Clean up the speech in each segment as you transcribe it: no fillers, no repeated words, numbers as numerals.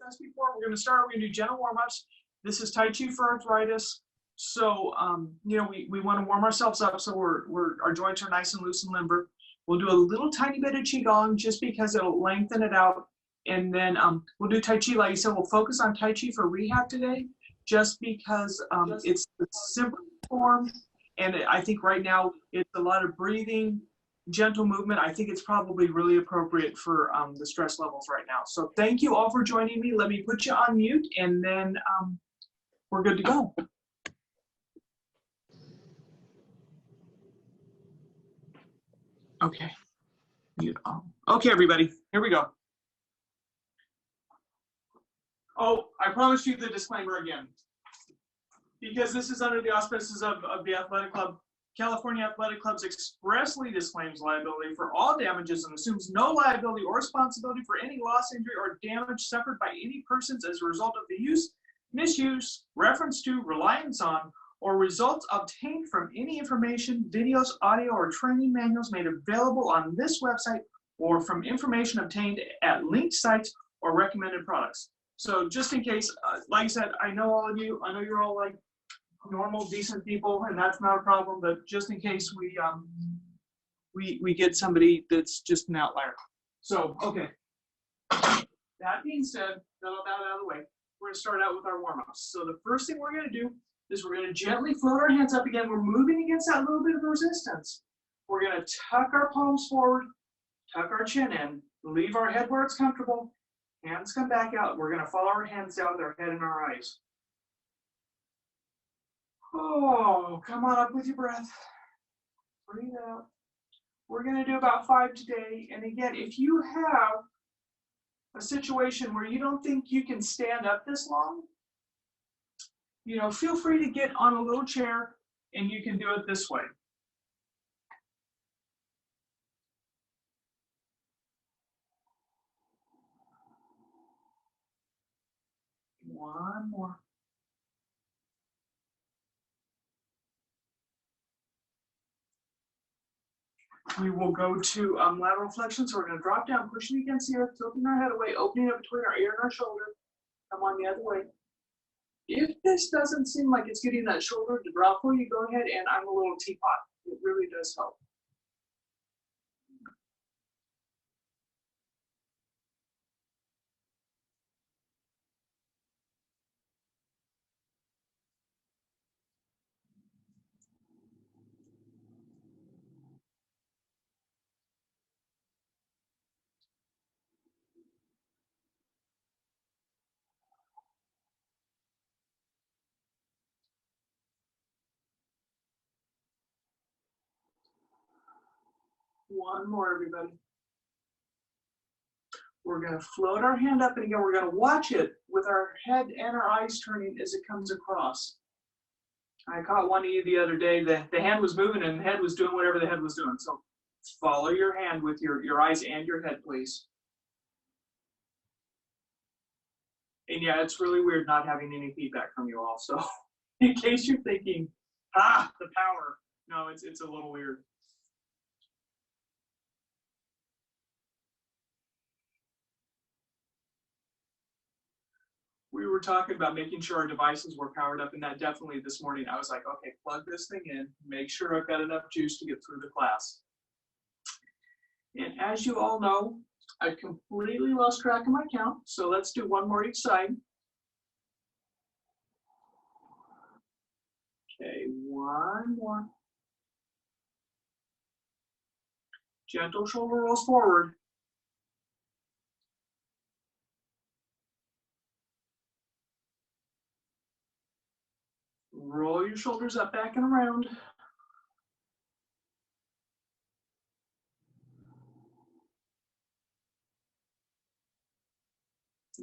us before, we're going to start. We're going to do gentle warm-ups. This is Tai Chi for arthritis. So, you know, we want to warm ourselves up so our joints are nice and loose and limber. We'll do a little tiny bit of Qigong just because it'll lengthen it out. And then we'll do Tai Chi. Like you said, we'll focus on Tai Chi for rehab today just because it's the simple form. And I think right now it's a lot of breathing, gentle movement. I think it's probably really appropriate for the stress levels right now. So thank you all for joining me. Let me put you on mute and then we're good to go. Okay. Mute all. Okay, everybody, here we go. Oh, I promised you the disclaimer again. Because this is under the auspices of the Athletic Club. California Athletic Clubs expressly disclaims liability for all damages and assumes no liability or responsibility for any loss, injury, or damage suffered by any persons as a result of the use, misuse, reference to, reliance on, or results obtained from any information, videos, audio, or training manuals made available on this website or from information obtained at linked sites or recommended products. So just in case, like I said, I know all of you, I know you're all like normal, decent people, and that's not a problem, but just in case we get somebody that's just an outlier. So, okay. That being said, that out of the way, we're gonna start out with our warm-ups. So the first thing we're gonna do is we're gonna gently float our hands up again. We're moving against that little bit of resistance. We're gonna tuck our palms forward, tuck our chin in, leave our head where it's comfortable, hands come back out. We're gonna follow our hands down with our head and our eyes. Oh, come on up with your breath. Breathe out. We're gonna do about 5 today. And again, if you have a situation where you don't think you can stand up this long, you know, feel free to get on a little chair and you can do it this way. One more. We will go to lateral flexion. So we're going to drop down, pushing against the earth, tilting our head away, opening up between our ear and our shoulder. Come on the other way. If this doesn't seem like it's getting that shoulder to drop for you, go ahead and I'm a little teapot. It really does help. One more, everybody. We're going to float our hand up, and again, we're going to watch it with our head and our eyes turning as it comes across. I caught one of you the other day. The hand was moving, and the head was doing whatever the head was doing. So follow your hand with your eyes and your head, please. And yeah, it's really weird not having any feedback from you all. So in case you're thinking, the power. No, it's a little weird. We were talking about making sure our devices were powered up, and that definitely this morning I was like, okay, plug this thing in, make sure I've got enough juice to get through the class. And as you all know, I completely lost track of my count, so let's do one more each side. Okay, one more. Gentle shoulder rolls forward. Roll your shoulders up, back, and around.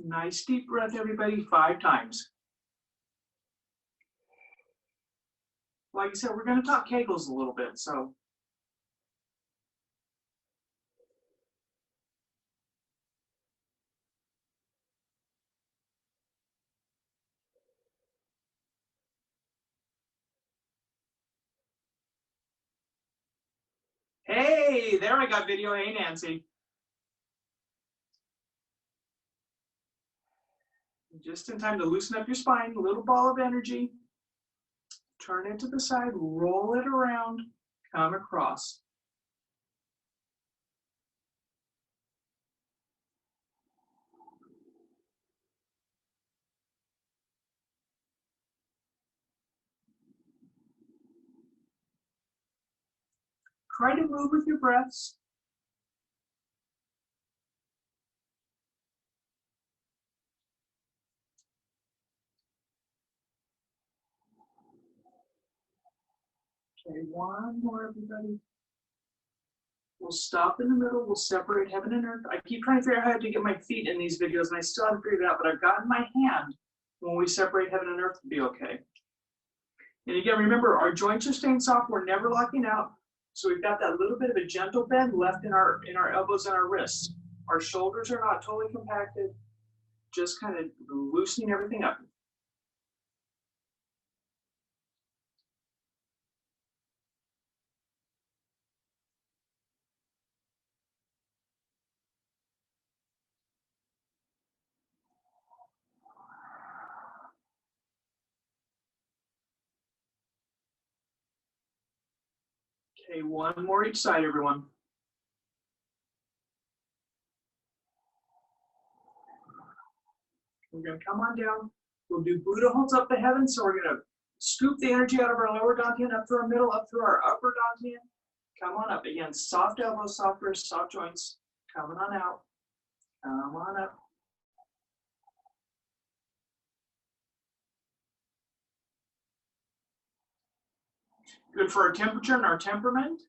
Nice deep breath, everybody, 5 times. Like I said, we're going to talk Kegels a little bit, so. Hey, there I got video. Hey, Nancy. Just in time to loosen up your spine, a little ball of energy. Turn it to the side, roll it around, come across. Try to move with your breaths. Okay, one more, everybody. We'll stop in the middle. We'll separate heaven and earth. I keep trying to figure out how to get my feet in these videos, and I still haven't figured it out, but I've gotten my hand. When we separate heaven and earth, to be okay. And again, remember, our joints are staying soft. We're never locking out. So we've got that little bit of a gentle bend left in our elbows and our wrists. Our shoulders are not totally compacted. Just kind of loosening everything up. Okay, one more each side, everyone. We're going to come on down. We'll do Buddha holds up the heavens. So we're going to scoop the energy out of our lower dantian, up through our middle, up through our upper dantian. Come on up. Again, soft elbows, soft wrists, soft joints. Coming on out. Come on up. Good for our temperature and our temperament.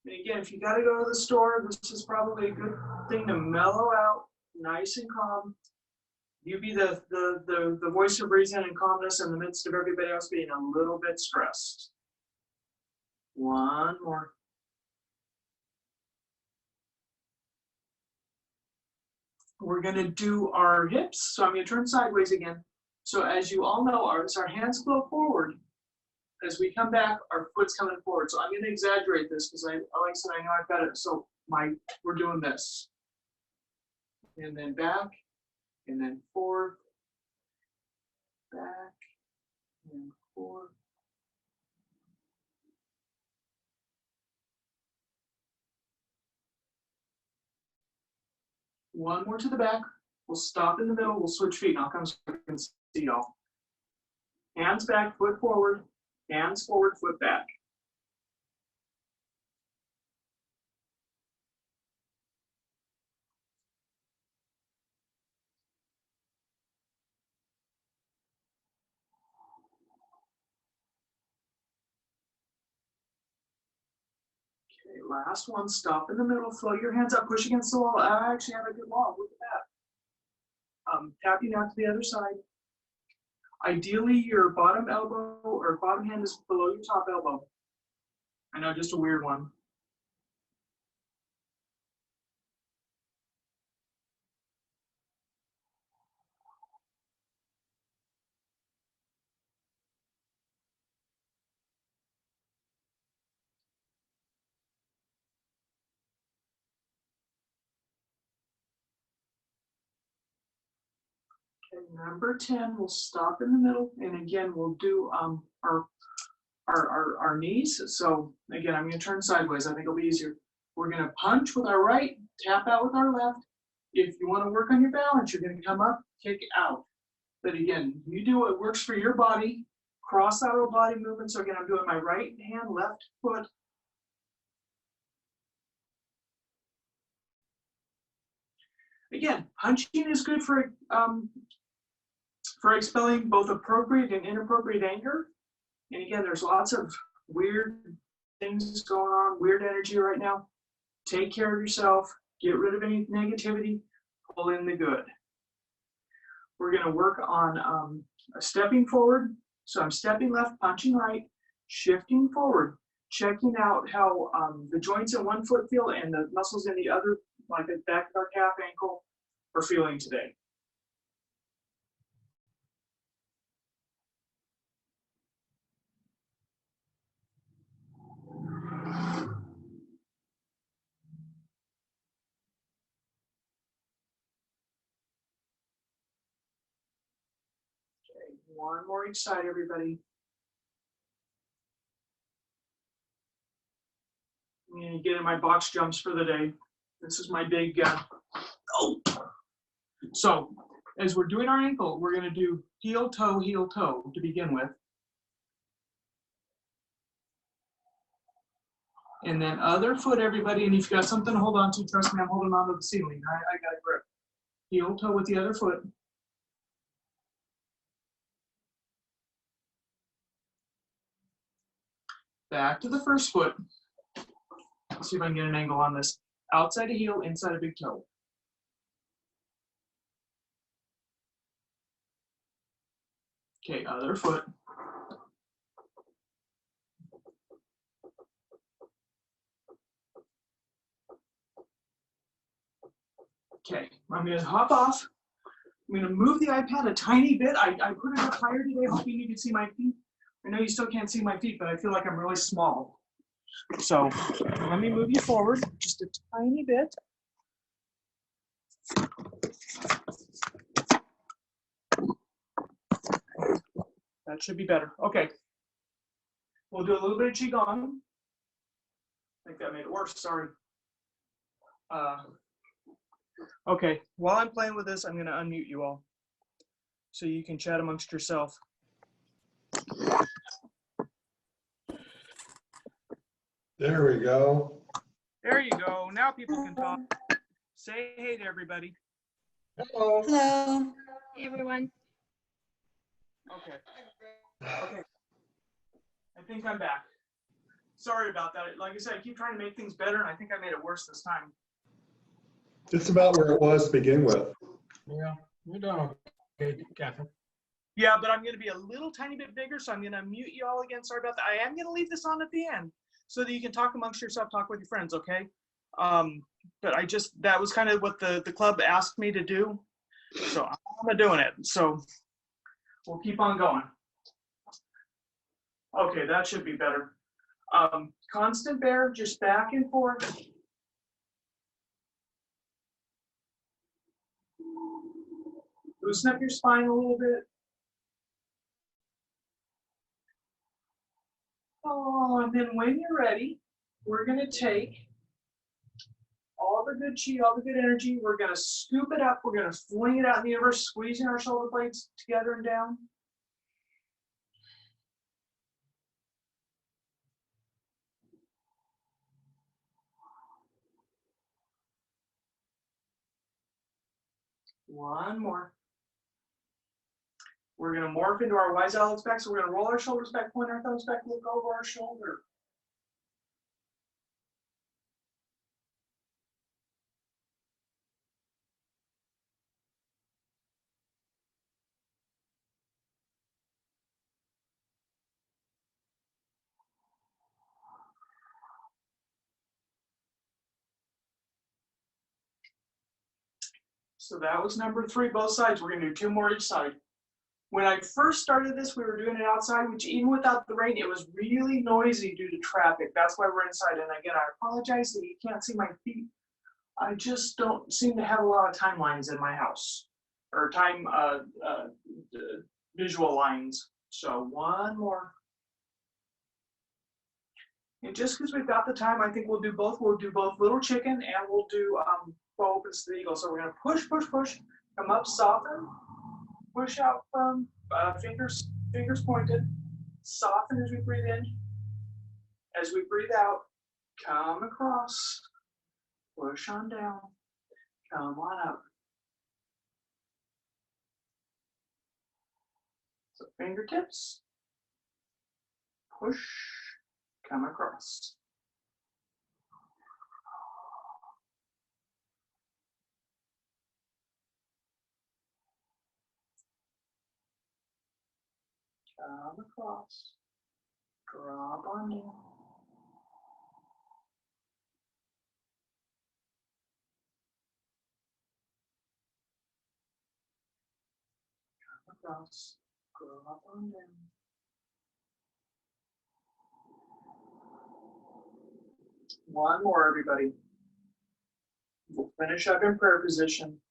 And again, if you got to go to the store, this is probably a good thing to mellow out, nice and calm. You be the voice of reason and calmness in the midst of everybody else being a little bit stressed. One more. We're going to do our hips. So I'm going to turn sideways again. So as you all know, as our hands flow forward, as we come back, our foot's coming forward. So I'm going to exaggerate this because like I said, I know I've got it. So we're doing this. And then back, and then forward, back, and forward. One more to the back. We'll stop in the middle. We'll switch feet. And I'll come so I can see y'all. Hands back, foot forward. Hands forward, foot back. Okay, last one. Stop in the middle. Float your hands up. Push against the wall. I actually have a good wall. Look at that. Tapping out to the other side. Ideally, your bottom elbow or bottom hand is below your top elbow. I know, just a weird one. Okay, number 10, we'll stop in the middle, and again, we'll do our knees. So again, I'm going to turn sideways. I think it'll be easier. We're going to punch with our right, tap out with our left. If you want to work on your balance, you're going to come up, kick out. But again, you do what works for your body. Cross lateral body movement. So again, I'm doing my right hand, left foot. Again, punching is good for expelling both appropriate and inappropriate anger. And again, there's lots of weird things going on, weird energy right now. Take care of yourself. Get rid of any negativity. Pull in the good. We're going to work on stepping forward. So I'm stepping left, punching right, shifting forward, checking out how the joints in one foot feel and the muscles in the other, like the back of our calf, ankle, are feeling today. One more each side, everybody. I'm gonna get in my box jumps for the day. This is my big, oh. So as we're doing our ankle, we're gonna do heel, toe to begin with. And then other foot, everybody, and if you've got something to hold on to, trust me, I'm holding on to the ceiling. I got a grip. Heel, toe with the other foot. Back to the first foot. Let's see if I can get an angle on this. Outside a heel, inside a big toe. Okay, other foot. Okay, I'm gonna hop off. I'm gonna move the iPad a tiny bit. I put it up higher today, hoping you can see my feet. I know you still can't see my feet, but I feel like I'm really small. So let me move you forward just a tiny bit. That should be better. Okay. We'll do a little bit of Qigong. I think that made it worse, sorry. Okay, while I'm playing with this, I'm gonna unmute you all so you can chat amongst yourself. There we go. There you go. Now people can talk. Say hey to everybody. Hello. Hello. Hey, everyone. Okay. Okay. I think I'm back. Sorry about that. Like I said, I keep trying to make things better, and I think I made it worse this time. It's about where it was to begin with. Yeah, you're doing okay, Kathryn. Yeah, but I'm going to be a little tiny bit bigger, so I'm going to mute you all again. Sorry about that. I am going to leave this on at the end so that you can talk amongst yourself, talk with your friends, okay? But that was kind of what the club asked me to do, so I'm doing it. So we'll keep on going. Okay, that should be better. Constant bear, just back and forth. Loosen up your spine a little bit. Oh, and then when you're ready, we're going to take all the good chi, all the good energy. We're going to scoop it up. We're going to fling it out in the universe, squeezing our shoulder blades together and down. One more. We're going to morph into our wise eyelids back. So we're going to roll our shoulders back, point our thumbs back, look over our shoulder. So that was number 3, both sides. We're going to do 2 more each side. When I first started this, we were doing it outside, which even without the rain, it was really noisy due to traffic. That's why we're inside. And again, I apologize that you can't see my feet. I just don't seem to have a lot of timelines in my house, or visual lines. So one more. And just because we've got the time, I think we'll do both. We'll do both little chicken and we'll do bow opens to the eagle. So we're going to push, push, push, come up, soften, push out firm, fingers pointed, soften as we breathe in. As we breathe out, come across, push on down, come on up. So fingertips, push, come across. Come across, drop on down. Come across, drop on down. One more, everybody. We'll finish up in prayer position.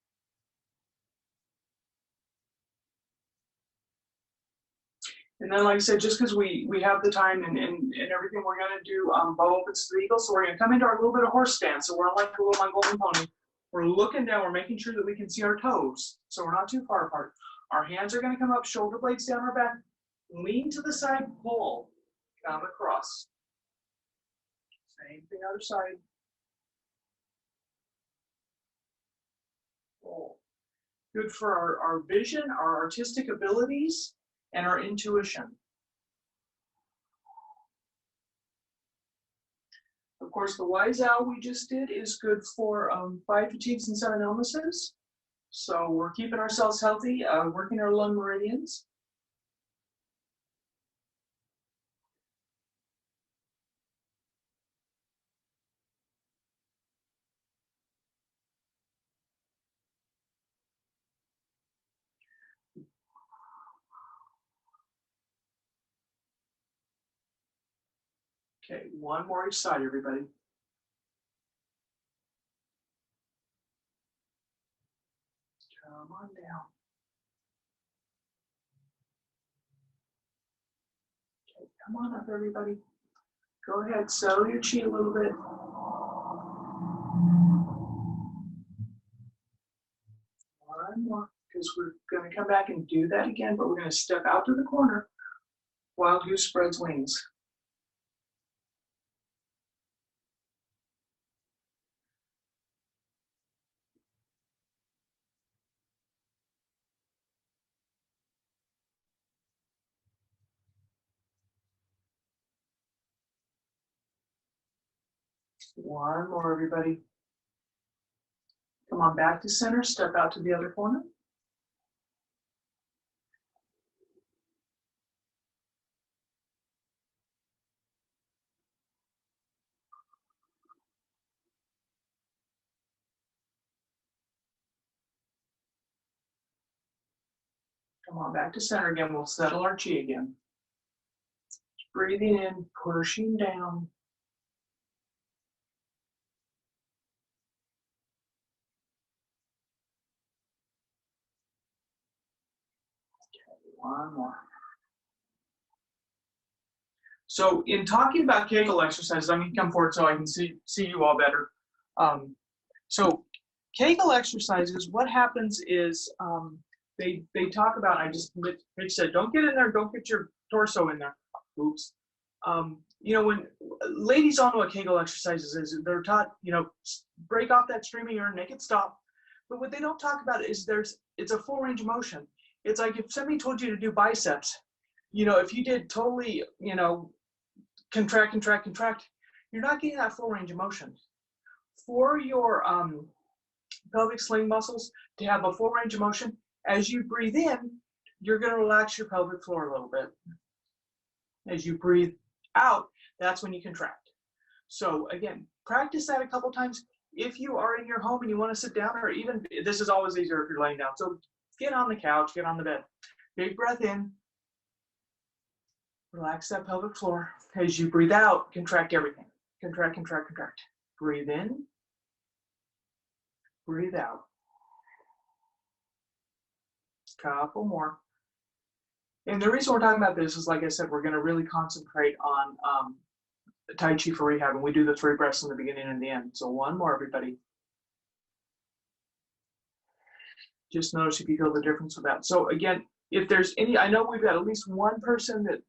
And then, like I said, just because we have the time and everything, we're going to do bow opens to the eagle. So we're going to come into our little bit of horse stance. So we're like a little Mongolian pony. We're looking down. We're making sure that we can see our toes. So we're not too far apart. Our hands are going to come up, shoulder blades down our back. Lean to the side, pull. Come across. Same thing, other side. Pull. Good for our vision, our artistic abilities, and our intuition. Of course, the wise owl we just did is good for 5 fatigues and 7 illnesses. So we're keeping ourselves healthy, working our lung meridians. Okay, one more each side, everybody. Come on down. Okay, come on up, everybody. Go ahead, settle your chi a little bit. One more, because we're going to come back and do that again, but we're going to step out to the corner. Wild goose spreads wings. One more, everybody. Come on back to center, step out to the other corner. Come on back to center again. We'll settle our chi again. Breathing in, pushing down. Okay, one more. So in talking about Kegel exercises, I'm going to come forward so I can see you all better. So Kegel exercises, what happens is they talk about, Mitch said, don't get in there, don't get your torso in there. Oops. You know, when ladies all know what Kegel exercises is, they're taught, you know, break off that streaming urine, make it stop. But what they don't talk about is it's a full range of motion. It's like if somebody told you to do biceps, you know, if you did totally, you know, contract, contract, contract, you're not getting that full range of motion. For your pelvic sling muscles to have a full range of motion, as you breathe in, you're going to relax your pelvic floor a little bit. As you breathe out, that's when you contract. So again, practice that a couple times. If you are in your home and you want to sit down, or even, this is always easier if you're laying down. So get on the couch, get on the bed. Big breath in. Relax that pelvic floor. As you breathe out, contract everything. Contract, contract, contract. Breathe in. Breathe out. Couple more. And the reason we're talking about this is, like I said, we're going to really concentrate on Tai Chi for rehab, and we do the 3 breaths in the beginning and the end. So one more, everybody. Just notice if you feel the difference with that. So again, if there's any, I know we've got at least one person that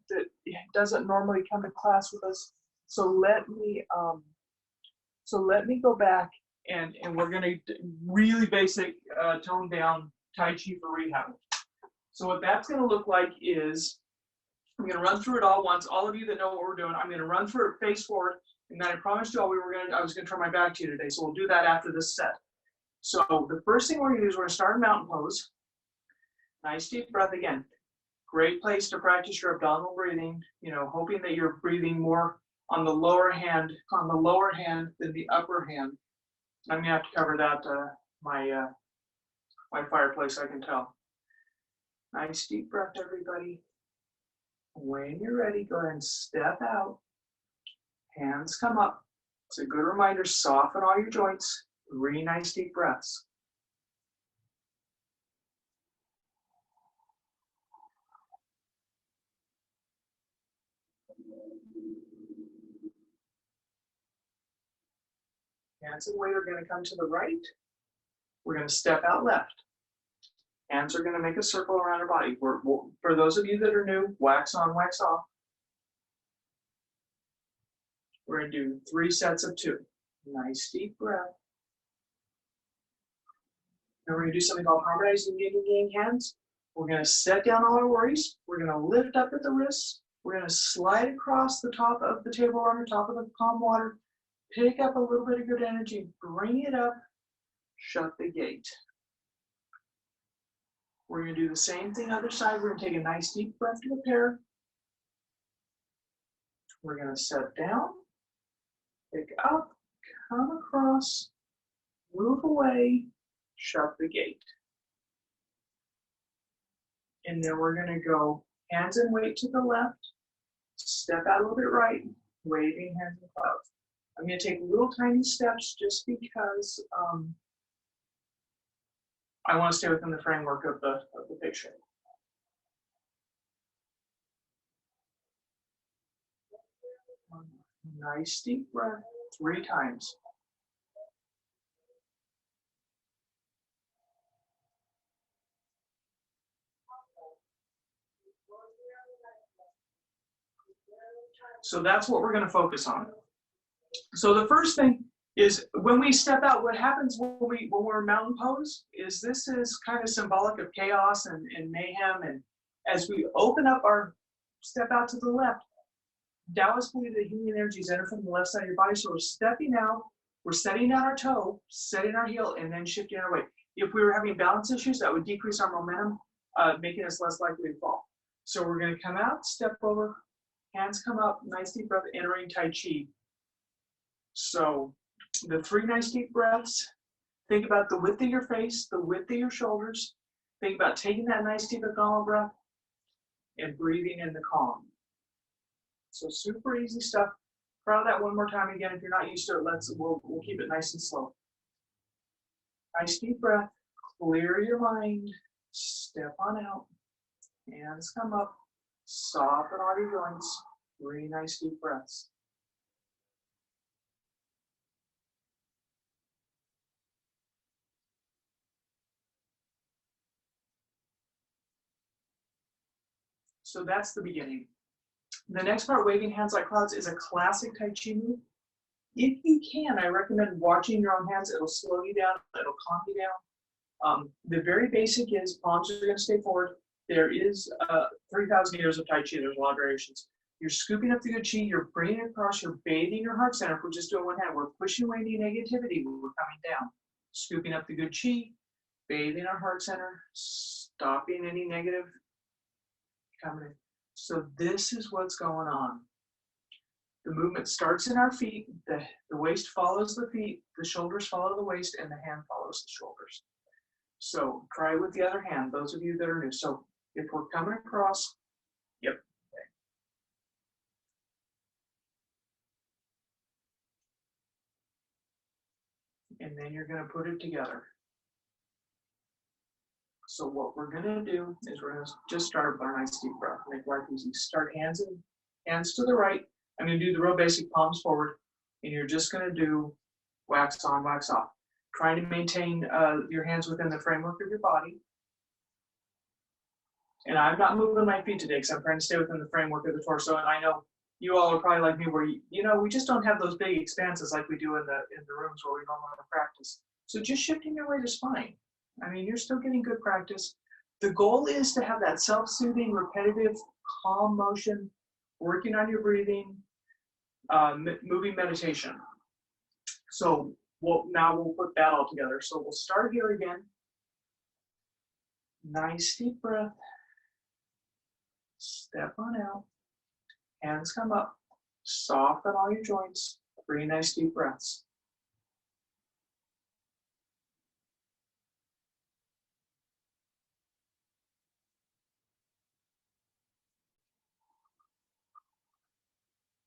doesn't normally come to class with us. So let me go back and we're going to really basic tone down Tai Chi for rehab. So what that's going to look like is, I'm going to run through it all once. All of you that know what we're doing, I'm going to run through it face forward, and then I promised you all I was going to turn my back to you today. So we'll do that after this set. So the first thing we're going to do is we're going to start in mountain pose. Nice deep breath again. Great place to practice your abdominal breathing. You know, hoping that you're breathing more on the lower hand than the upper hand. I'm going to have to cover that my fireplace, I can tell. Nice deep breath, everybody. When you're ready, go ahead and step out. Hands come up. It's a good reminder, soften all your joints. 3 nice deep breaths. Hands and weight are going to come to the right. We're going to step out left. Hands are going to make a circle around our body. For those of you that are new, wax on, wax off. We're going to do 3 sets of 2. Nice deep breath. Now we're going to do something called harmonizing yin and yang hands. We're going to set down all our worries. We're going to lift up at the wrists. We're going to slide across the top of the table on the top of the calm water. Pick up a little bit of good energy. Bring it up. Shut the gate. We're going to do the same thing other side. We're going to take a nice deep breath to prepare. We're going to set down. Pick up. Come across. Move away. Shut the gate. And then we're going to go hands and weight to the left, step out a little bit right, waving hands and clouds. I'm going to take little tiny steps just because I want to stay within the framework of the picture. Nice deep breath, 3 times. So that's what we're going to focus on. So the first thing is when we step out, what happens when we're mountain pose is this is kind of symbolic of chaos and mayhem. And as we open up our step out to the left, Taoists believe that healing energies enter from the left side of your body. So we're stepping out, we're setting down our toe, setting our heel, and then shifting our weight. If we were having balance issues, that would decrease our momentum, making us less likely to fall. So we're going to come out, step over, hands come up, nice deep breath, entering Tai Chi. So the 3 nice deep breaths, think about the width of your face, the width of your shoulders. Think about taking that nice deep abdominal breath and breathing in the calm. So super easy stuff. Try that one more time again. If you're not used to it, we'll keep it nice and slow. Nice deep breath, clear your mind, step on out, hands come up, soften all your joints, 3 nice deep breaths. So that's the beginning. The next part, waving hands like clouds, is a classic Tai Chi move. If you can, I recommend watching your own hands. It'll slow you down, it'll calm you down. The very basic is palms are going to stay forward. There is 3,000 years of Tai Chi. There's a lot of variations. You're scooping up the good chi, you're bringing it across, you're bathing your heart center. If we're just doing one hand, we're pushing away any negativity, we're coming down. Scooping up the good chi, bathing our heart center, stopping any negative coming in. So this is what's going on. The movement starts in our feet, the waist follows the feet, the shoulders follow the waist, and the hand follows the shoulders. So try with the other hand, those of you that are new. So if we're coming across, yep. And then you're going to put it together. So what we're going to do is we're going to just start with our nice deep breath. Make life easy. Start hands to the right. I'm going to do the real basic palms forward, and you're just going to do wax on, wax off. Trying to maintain your hands within the framework of your body. And I'm not moving my feet today because I'm trying to stay within the framework of the torso. And I know you all are probably like me where, we just don't have those big expanses like we do in the rooms where we normally practice. So just shifting your weight is fine. I mean, you're still getting good practice. The goal is to have that self-soothing, repetitive, calm motion, working on your breathing, moving meditation. So now we'll put that all together. So we'll start here again. Nice deep breath. Step on out. Hands come up. Soften all your joints. 3 nice deep breaths.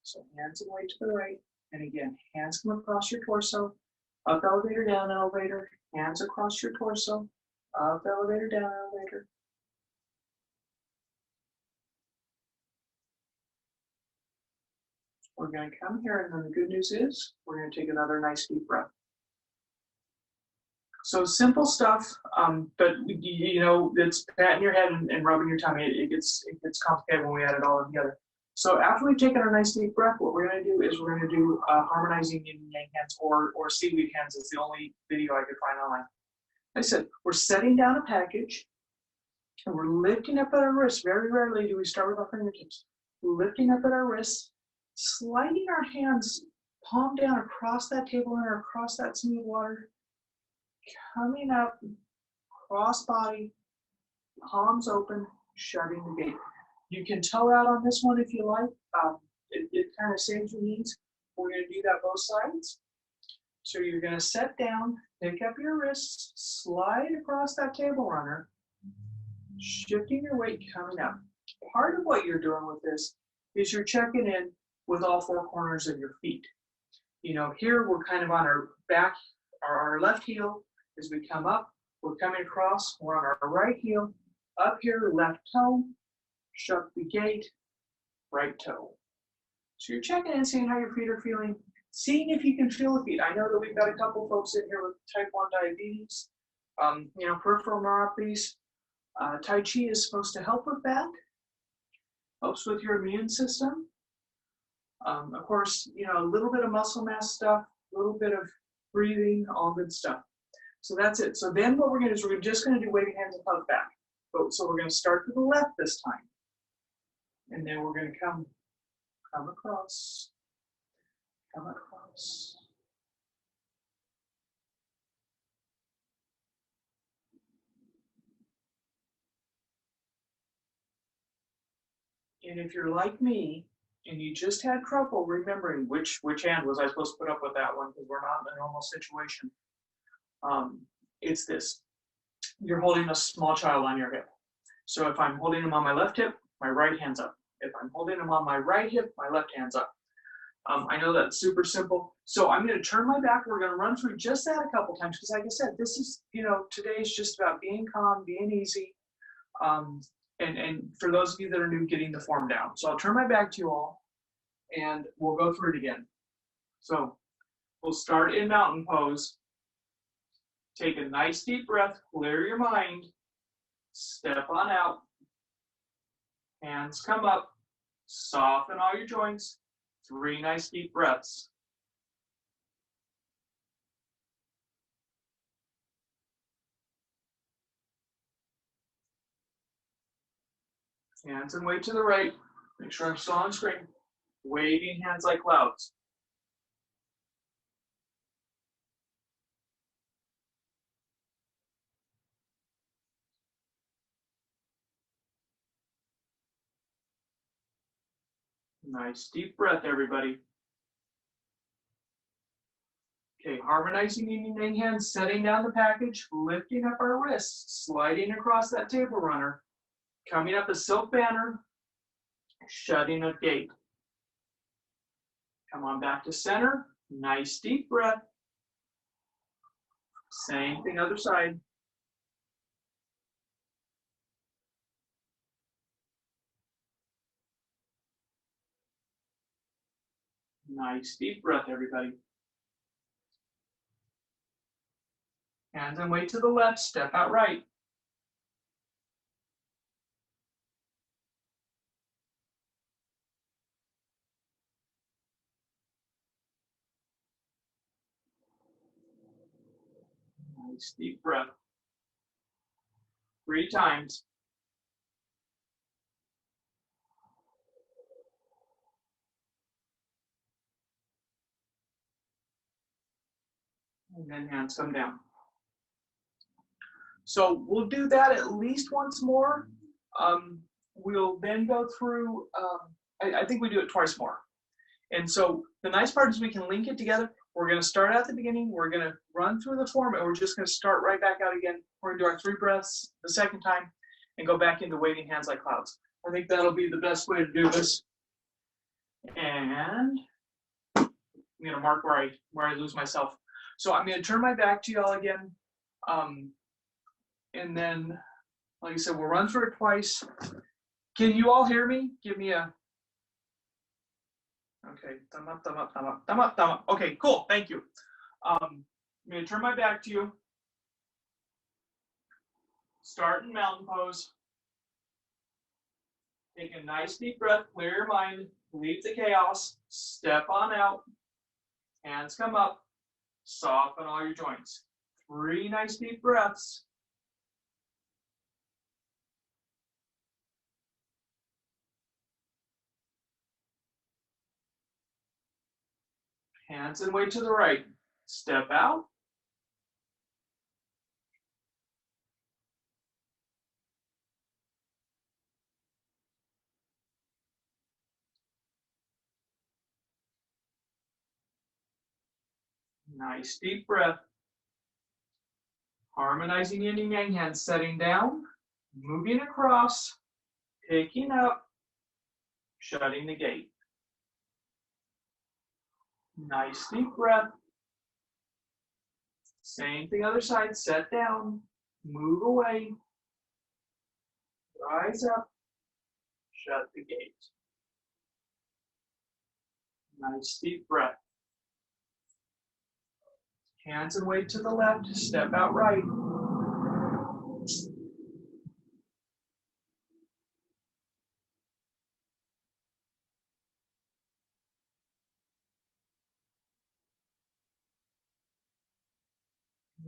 So hands and weight to the right. And again, hands come across your torso. Up elevator, down elevator. Hands across your torso. Up elevator, down elevator. We're going to come here, and then the good news is we're going to take another nice deep breath. So simple stuff, but you know, it's patting your head and rubbing your tummy. It gets complicated when we add it all together. So after we've taken our nice deep breath, what we're going to do is we're going to do harmonizing yin and yang hands or seaweed hands. It's the only video I could find online. Like I said, we're setting down a package, and we're lifting up at our wrists. Very rarely do we start with our fingertips. Lifting up at our wrists, sliding our hands palm down across that table or across that smooth water, coming up, cross body, palms open, shutting the gate. You can toe out on this one if you like. It kind of saves your knees. We're going to do that both sides. So you're going to set down, pick up your wrists, slide across that table runner, shifting your weight, coming up. Part of what you're doing with this is you're checking in with all four corners of your feet. You know, here we're kind of on our back, our left heel. As we come up, we're coming across, we're on our right heel, up here, left toe, shut the gate, right toe. So you're checking in, seeing how your feet are feeling, seeing if you can feel the feet. I know that we've got a couple folks in here with type 1 diabetes, you know, peripheral neuropathies. Tai Chi is supposed to help with that, helps with your immune system. Of course, you know, a little bit of muscle mass stuff, a little bit of breathing, all good stuff. So that's it. So then what we're going to do is we're just going to do waving hands and hug back. So we're going to start to the left this time. And then we're going to come across, come across. And if you're like me and you just had trouble remembering which hand was I supposed to put up with that one because we're not in a normal situation, it's this. You're holding a small child on your hip. So if I'm holding him on my left hip, my right hand's up. If I'm holding him on my right hip, my left hand's up. I know that's super simple. So I'm going to turn my back. We're going to run through just that a couple times because, like I said, this is, you know, today is just about being calm, being easy, and for those of you that are new, getting the form down. So I'll turn my back to you all, and we'll go through it again. So we'll start in mountain pose. Take a nice deep breath, clear your mind, step on out, hands come up, soften all your joints, 3 nice deep breaths. Hands and weight to the right, make sure I'm still on screen, waving hands like clouds. Nice deep breath, everybody. Okay, harmonizing yin and yang hands, setting down the package, lifting up our wrists, sliding across that table runner, coming up a silk banner, shutting a gate. Come on back to center, nice deep breath. Same thing, other side. Nice deep breath, everybody. Hands and weight to the left, step out right. Nice deep breath. 3 times. And then hands come down. So we'll do that at least once more. We'll then go through, I think we do it twice more. And so the nice part is we can link it together. We're going to start at the beginning. We're going to run through the form, and we're just going to start right back out again. We're going to do our 3 breaths the second time and go back into waving hands like clouds. I think that'll be the best way to do this. And I'm going to mark where I lose myself. So I'm going to turn my back to y'all again. And then, like I said, we'll run through it twice. Can you all hear me? Give me a, Okay, thumb up, thumb up, thumb up, thumb up, thumb up. Okay, cool, thank you. I'm gonna turn my back to you. Start in mountain pose. Take a nice deep breath, clear your mind, leave the chaos, step on out, hands come up, soften all your joints. 3 nice deep breaths. Hands and weight to the right. Step out. Nice deep breath. Harmonizing yin and yang, hands setting down, moving across, picking up, shutting the gate. Nice deep breath. Same thing other side, set down, move away, rise up, shut the gate. Nice deep breath. Hands and weight to the left, step out right.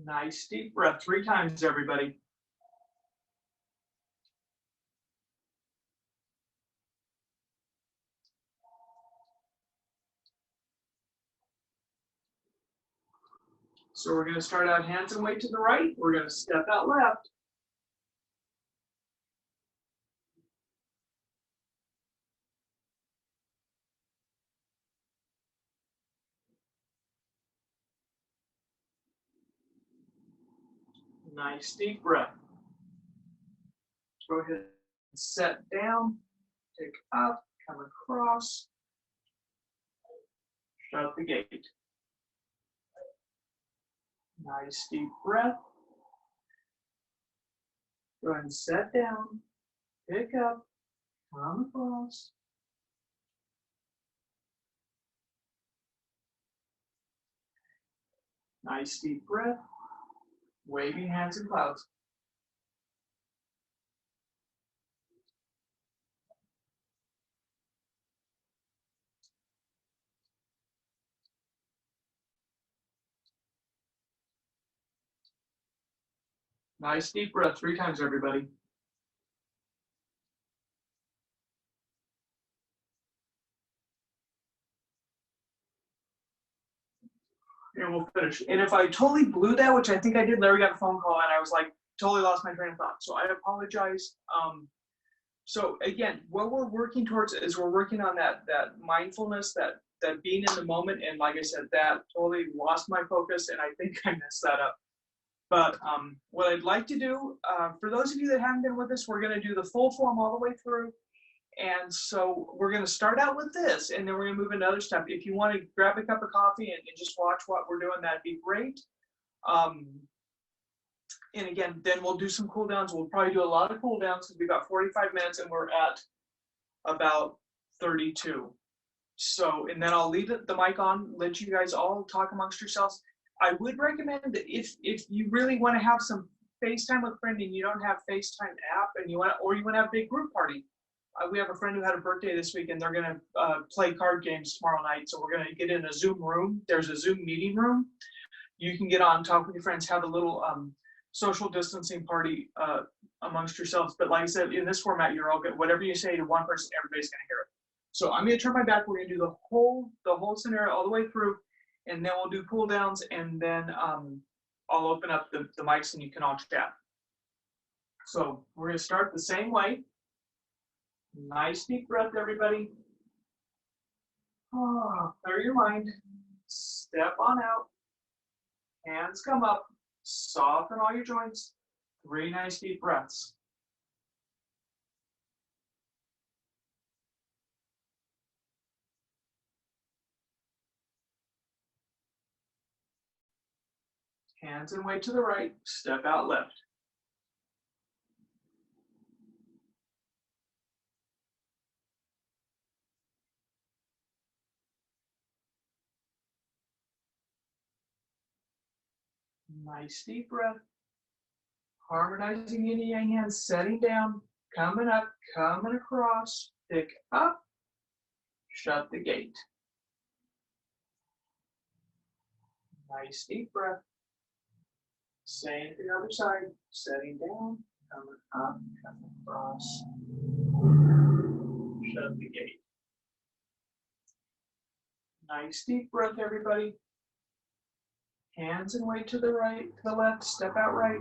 Nice deep breath, 3 times, everybody. So we're going to start out hands and weight to the right. We're going to step out left. Nice deep breath. Go ahead and set down, take up, come across, shut the gate. Nice deep breath. Go ahead and set down, pick up, come across. Nice deep breath. Waving hands and clouds. Nice deep breath, 3 times, everybody. And we'll finish. And if I totally blew that, which I think I did, Larry got a phone call and I was like, totally lost my train of thought. So I apologize. So again, what we're working towards is we're working on that mindfulness, that being in the moment. And like I said, that totally lost my focus and I think I messed that up. But what I'd like to do, for those of you that haven't been with us, we're going to do the full form all the way through. And so we're going to start out with this, and then we're going to move into other stuff. If you want to grab a cup of coffee and just watch what we're doing, that'd be great. And again, then we'll do some cool downs. We'll probably do a lot of cool downs. It'll be about 45 minutes, and we're at about 32. So, and then I'll leave the mic on, let you guys all talk amongst yourselves. I would recommend that if you really want to have some FaceTime with a friend and you don't have FaceTime app and you want to have a big group party. We have a friend who had a birthday this week and they're going to play card games tomorrow night. So we're going to get in a Zoom room. There's a Zoom meeting room. You can get on, talk with your friends, have a little social distancing party amongst yourselves. But like I said, in this format, you're all good. Whatever you say to one person, everybody's going to hear it. So I'm going to turn my back. We're going to do the whole scenario all the way through, and then we'll do cool downs, and then I'll open up the mics and you can all chat. So we're going to start the same way. Nice deep breath, everybody. Clear your mind. Step on out. Hands come up. Soften all your joints. 3 nice deep breaths. Hands and weight to the right. Step out left. Nice deep breath. Harmonizing yin and yang hands, setting down, coming up, coming across, pick up, shut the gate. Nice deep breath. Same to the other side, setting down, coming up, coming across, shut the gate. Nice deep breath, everybody. Hands and weight to the right, to the left, step out right.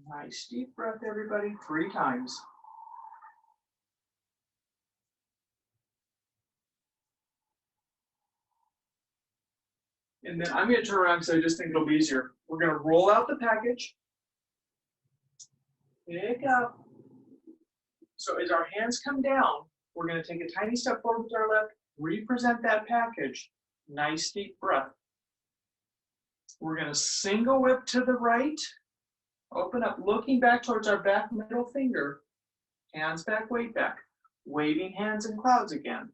Nice deep breath, everybody, 3 times. And then I'm going to turn around because I just think it'll be easier. We're going to roll out the package. Pick up. So as our hands come down, we're going to take a tiny step forward with our left, represent that package. Nice deep breath. We're going to single whip to the right, open up, looking back towards our back middle finger, hands back, weight back, waving hands in clouds again.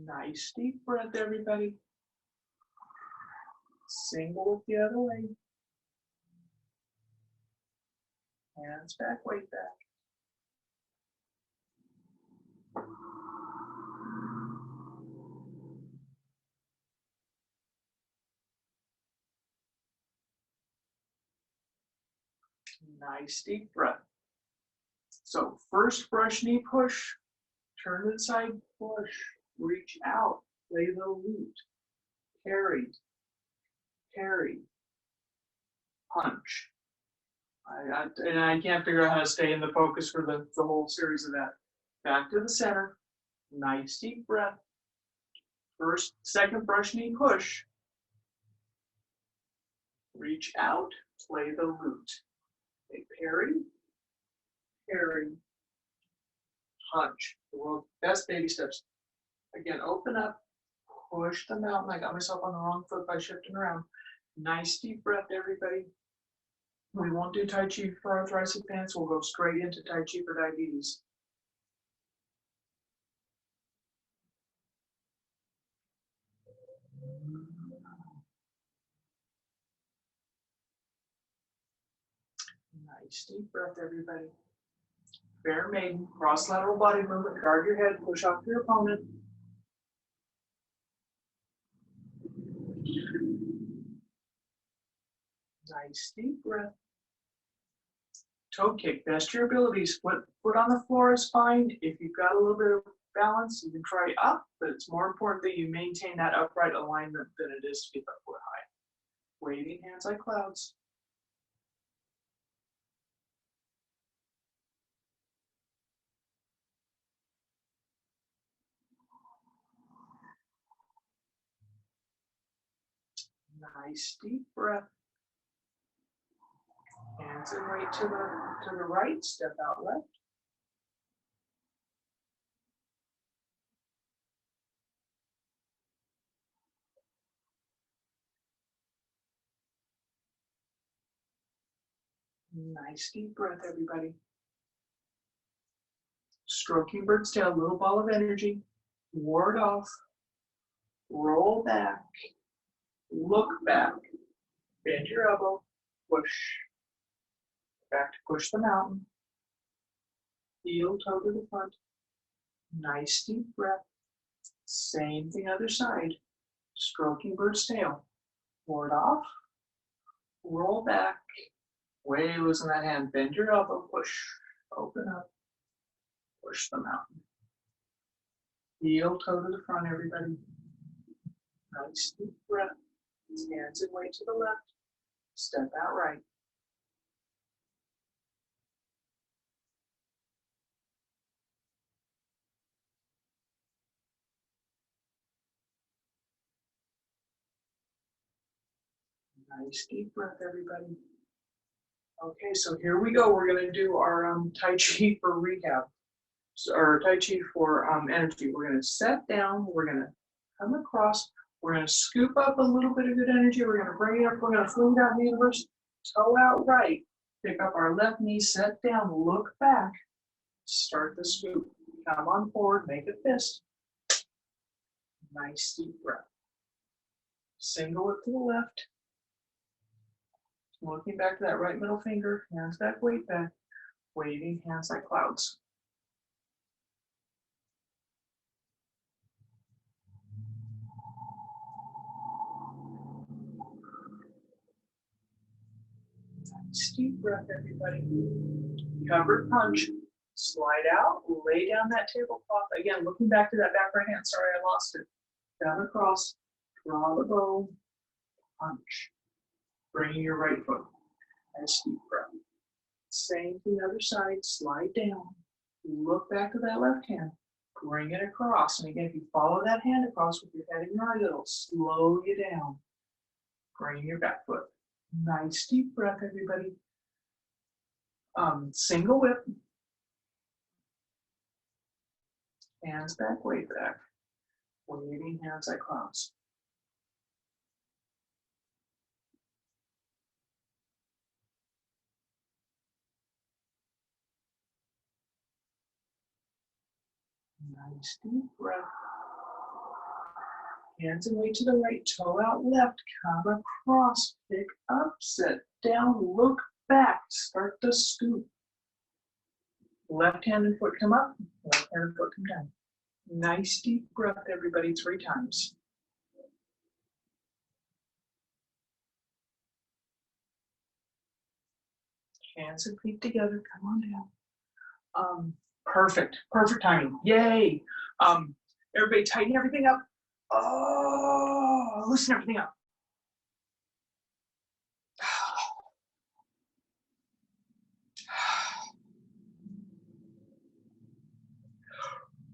Nice deep breath, everybody. Single whip the other way. Hands back, weight back. Nice deep breath. So first brush knee push, turn to the side, push, reach out, lay the loot, carry, carry, punch. And I can't figure out how to stay in the focus for the whole series of that. Back to the center, nice deep breath. First, second brush knee push. Reach out, play the loot. Okay, parry, parry, punch. The world's best baby steps. Again, open up, push the mountain. I got myself on the wrong foot by shifting around. Nice deep breath, everybody. We won't do Tai Chi for arthritis fans. We'll go straight into Tai Chi for diabetes. Nice deep breath, everybody. Bear maiden, cross lateral body movement. Guard your head, push off your opponent. Nice deep breath. Toe kick, best your abilities. Foot on the floor is fine. If you've got a little bit of balance, you can try up, but it's more important that you maintain that upright alignment than it is to keep that foot high. Waving hands like clouds. Nice deep breath. Hands and weight to the right, step out left. Nice deep breath, everybody. Stroking bird's tail, little ball of energy. Ward off. Roll back. Look back. Bend your elbow. Push. Back to push the mountain. Heel toe to the front. Nice deep breath. Same thing other side. Stroking bird's tail. Ward off. Roll back. Way loosen that hand. Bend your elbow. Push. Open up. Push the mountain. Heel toe to the front, everybody. Nice deep breath. Hands and weight to the left. Step out right. Nice deep breath, everybody. Okay, so here we go. We're going to do our Tai Chi for rehab. or Tai Chi for energy. We're going to set down, we're going to come across, we're going to scoop up a little bit of good energy, we're going to bring it up, we're going to fling down the universe, toe out right, pick up our left knee, set down, look back, start the scoop, come on forward, make a fist. Nice deep breath. Single it to the left. Looking back to that right middle finger, hands back, weight back, waving hands like clouds. Nice deep breath, everybody. Covered punch. Slide out, lay down that tablecloth. Again, looking back to that back right hand. Sorry, I lost it. Down across, draw the bow, punch. Bringing your right foot. Nice deep breath. Same to the other side. Slide down. Look back to that left hand. Bring it across. And again, if you follow that hand across with your head and your eyes, it'll slow you down. Bring your back foot. Nice deep breath, everybody. Single whip. Hands back, weight back. Waving hands like clouds. Nice deep breath. Hands and weight to the right, toe out left, come across, pick up, sit down, look back, start the scoop. Left hand and foot come up, left hand and foot come down. Nice deep breath, everybody, 3 times. Hands and feet together, come on down. Perfect timing, yay. Everybody tighten everything up. Oh, loosen everything up.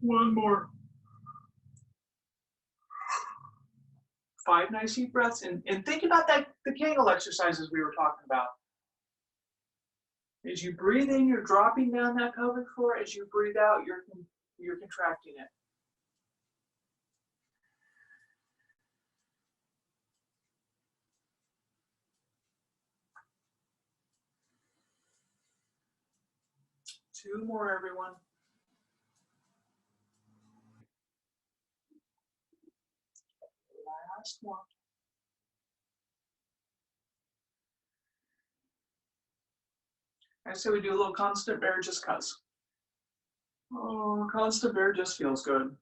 One more. 5 nice deep breaths, and think about that, the Kegel exercises we were talking about. As you breathe in, you're dropping down that pelvic floor. As you breathe out, you're contracting it. Two more, everyone. Last one. I say we do a little constant bear just cuz. Oh, constant bear just feels good.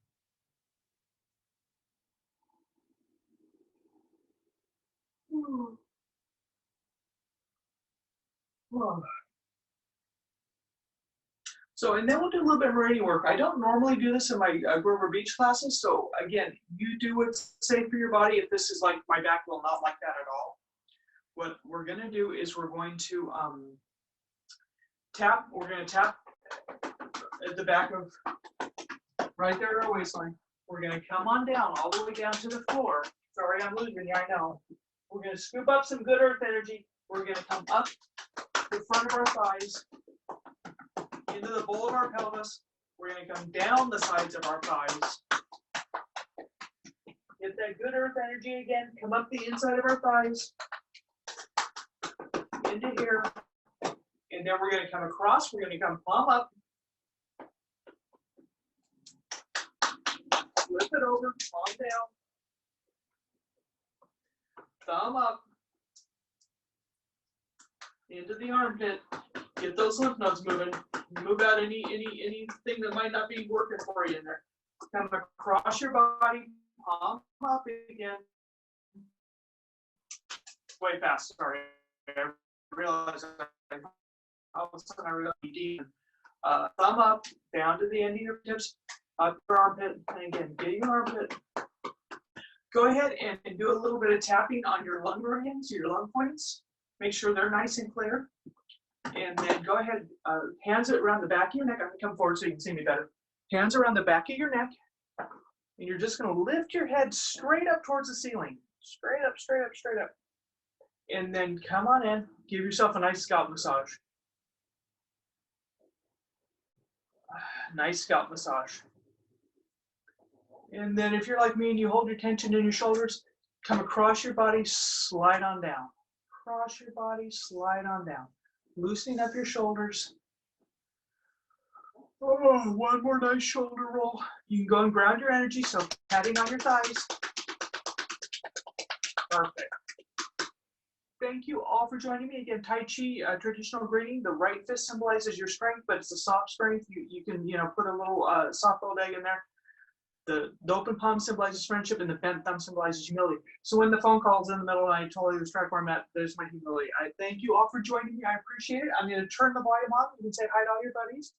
Oh. So, and then we'll do a little bit of meridian work. I don't normally do this in my Grover Beach classes. So again, you do what's safe for your body. If this is like my back will not like that at all. What we're gonna do is we're going to tap. We're gonna tap at the back of right there at our waistline. We're gonna come on down all the way down to the floor. Sorry, I'm losing you. I know. We're gonna scoop up some good earth energy. We're gonna come up the front of our thighs. Into the bowl of our pelvis. We're going to come down the sides of our thighs. Get that good earth energy again. Come up the inside of our thighs. Into here. And then we're going to come across. We're going to come palm up. Flip it over. Palm down. Thumb up. Into the armpit. Get those lymph nodes moving. Move out anything that might not be working for you in there. Come across your body, palm up again. Way fast, sorry. I realized all of a sudden I realized deep. Thumb up, down to the end of your tips, up your armpit, and again, get your armpit. Go ahead and do a little bit of tapping on your lung meridians, your lung points. Make sure they're nice and clear. And then go ahead, hands around the back of your neck. I'm going to come forward so you can see me better. Hands around the back of your neck. And you're just going to lift your head straight up towards the ceiling. Straight up, straight up, straight up. And then come on in. Give yourself a nice scalp massage. Nice scalp massage. And then if you're like me and you hold your tension in your shoulders, come across your body, slide on down. Cross your body, slide on down. Loosening up your shoulders. Oh, one more nice shoulder roll. You can go and ground your energy, so patting on your thighs. Perfect. Thank you all for joining me. Again, Tai Chi, traditional greeting. The right fist symbolizes your strength, but it's a soft strength. You can, put a little soft-boiled egg in there. The open palm symbolizes friendship, and the bent thumb symbolizes humility. So when the phone call's in the middle and I totally distract where I'm at, there's my humility. I thank you all for joining me. I appreciate it. I'm going to turn the volume on. You can say hi to all your buddies.